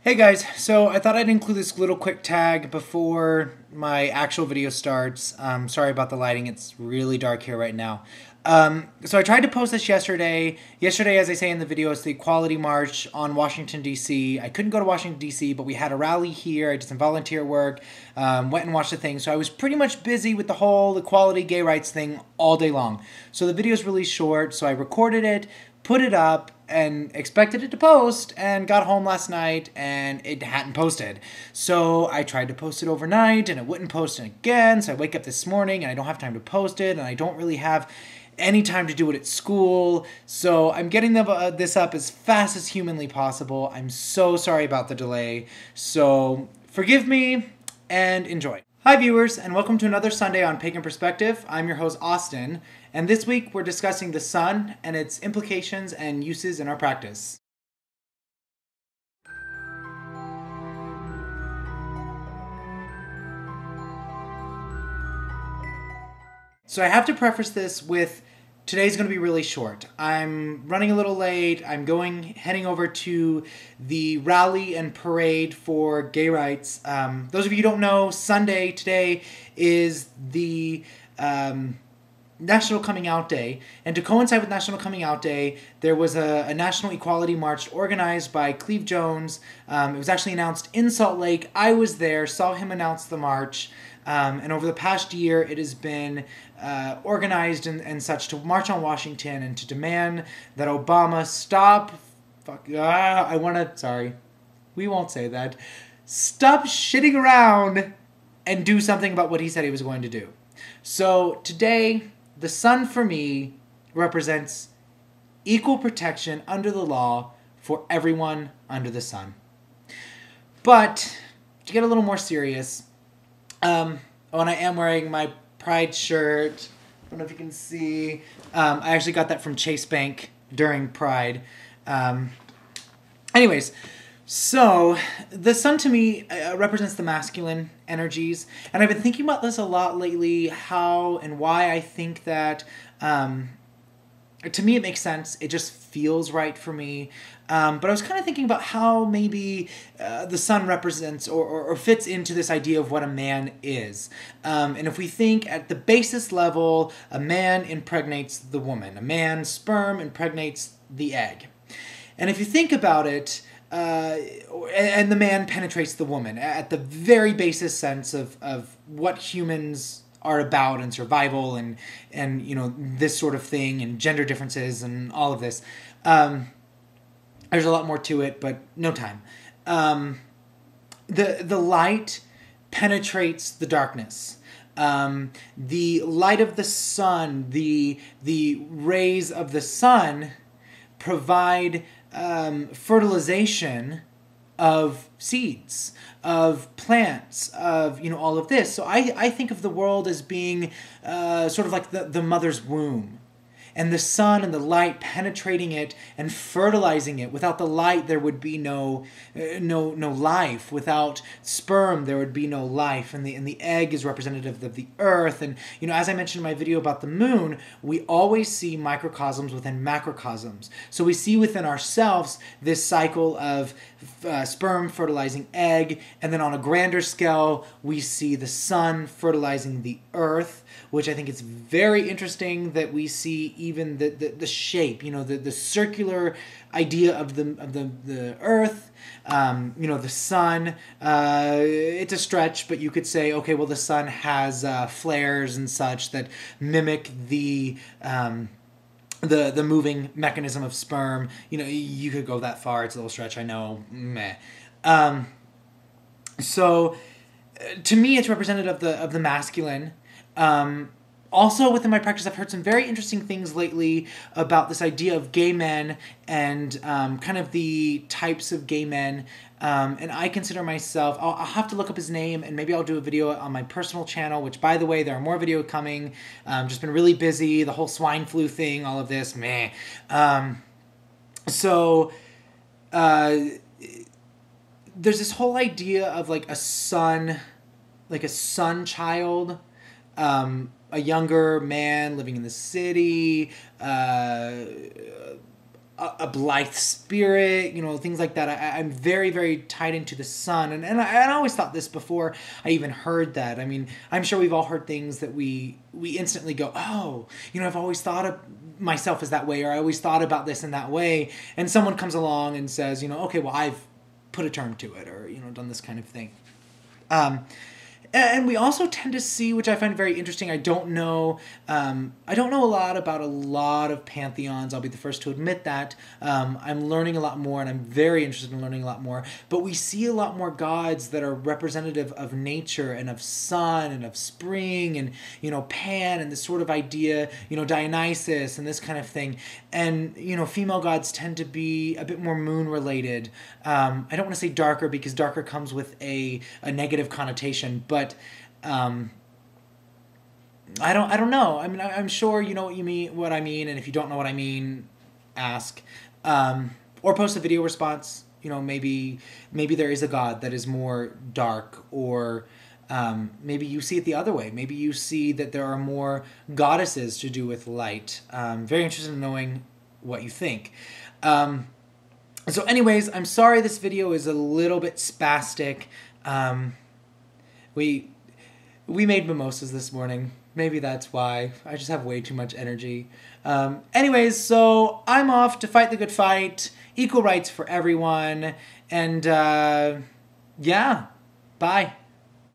Hey guys, so I thought I'd include this little quick tag before my actual video starts. Sorry about the lighting, it's really dark here right now. So I tried to post this yesterday. Yesterday, as I say in the video, is the Equality March on Washington, D.C. I couldn't go to Washington, D.C., but we had a rally here. I did some volunteer work, went and watched the thing. So I was pretty much busy with the whole equality, gay rights thing all day long. So the video is really short, so I recorded it, put it up, and expected it to post, and got home last night and it hadn't posted. So I tried to post it overnight and it wouldn't post again. So I wake up this morning and I don't have time to post it, and I don't really have any time to do it at school. So I'm getting this up as fast as humanly possible. I'm so sorry about the delay. So forgive me and enjoy. Hi viewers, and welcome to another Sunday on Pagan Perspective. I'm your host Austin, and this week we're discussing the sun and its implications and uses in our practice. So I have to preface this with today's going to be really short. I'm running a little late. I'm heading over to the rally and parade for gay rights. Those of you who don't know, Sunday today is the National Coming Out Day. And to coincide with National Coming Out Day, there was a National Equality March organized by Cleve Jones. It was actually announced in Salt Lake. I was there, saw him announce the march. And over the past year, it has been organized and such to march on Washington and to demand that Obama stop. Sorry, we won't say that. Stop shitting around and do something about what he said he was going to do. So today, the sun for me represents equal protection under the law for everyone under the sun. But to get a little more serious, and I am wearing my Pride shirt. I don't know if you can see. I actually got that from Chase Bank during Pride. Anyways, so the sun to me represents the masculine energies. And I've been thinking about this a lot lately, how and why I think that, to me it makes sense. It just feels right for me. But I was kind of thinking about how maybe the sun represents or fits into this idea of what a man is. And if we think at the basis level, a man impregnates the woman. A man's sperm impregnates the egg. And if you think about it, and the man penetrates the woman at the very basis sense of what humans are about and survival and you know, this sort of thing and gender differences and all of this. There's a lot more to it, but no time. The light penetrates the darkness. The light of the sun, the rays of the sun provide fertilization of seeds, of plants, of, you know, all of this. So I think of the world as being sort of like the mother's womb. And the sun and the light penetrating it and fertilizing it. Without the light, there would be no life. Without sperm, there would be no life. And the egg is representative of the earth. And, you know, as I mentioned in my video about the moon, we always see microcosms within macrocosms. So we see within ourselves this cycle of sperm fertilizing egg, and then on a grander scale, we see the sun fertilizing the earth, which I think is very interesting that we see even the shape, you know, the circular idea of the earth, you know, the sun. It's a stretch, but you could say, okay, well, the sun has flares and such that mimic the moving mechanism of sperm. You know, you could go that far. It's a little stretch, I know. Meh. So to me, it's representative of the masculine. Also, within my practice, I've heard some very interesting things lately about this idea of gay men and kind of the types of gay men. And I consider myself, I'll have to look up his name, and maybe I'll do a video on my personal channel, which, by the way, there are more videos coming. Just been really busy, the whole swine flu thing, all of this, meh. There's this whole idea of like a son child, a younger man living in the city, a blithe spirit, you know, things like that. I'm very, very tied into the sun. And I always thought this before I even heard that. I mean, I'm sure we've all heard things that we instantly go, oh, you know, I've always thought of myself as that way, or I always thought about this in that way. And someone comes along and says, you know, okay, well, I've put a term to it, or, you know, done this kind of thing. And we also tend to see, which I find very interesting. I don't know a lot about a lot of pantheons. I'll be the first to admit that. I'm learning a lot more, and I'm very interested in learning a lot more. But we see a lot more gods that are representative of nature and of sun and of spring and, you know, Pan and this sort of idea, you know, Dionysus and this kind of thing. And, you know, female gods tend to be a bit more moon related. I don't want to say darker, because darker comes with a negative connotation, but I don't know. I mean, I'm sure you know what I mean, and if you don't know what I mean, ask, or post a video response. You know, maybe there is a god that is more dark, or maybe you see it the other way. Maybe you see that there are more goddesses to do with light. Very interested in knowing what you think. So anyways, I'm sorry this video is a little bit spastic. We made mimosas this morning. Maybe that's why. I just have way too much energy. Anyways, so I'm off to fight the good fight. Equal rights for everyone. And yeah, bye.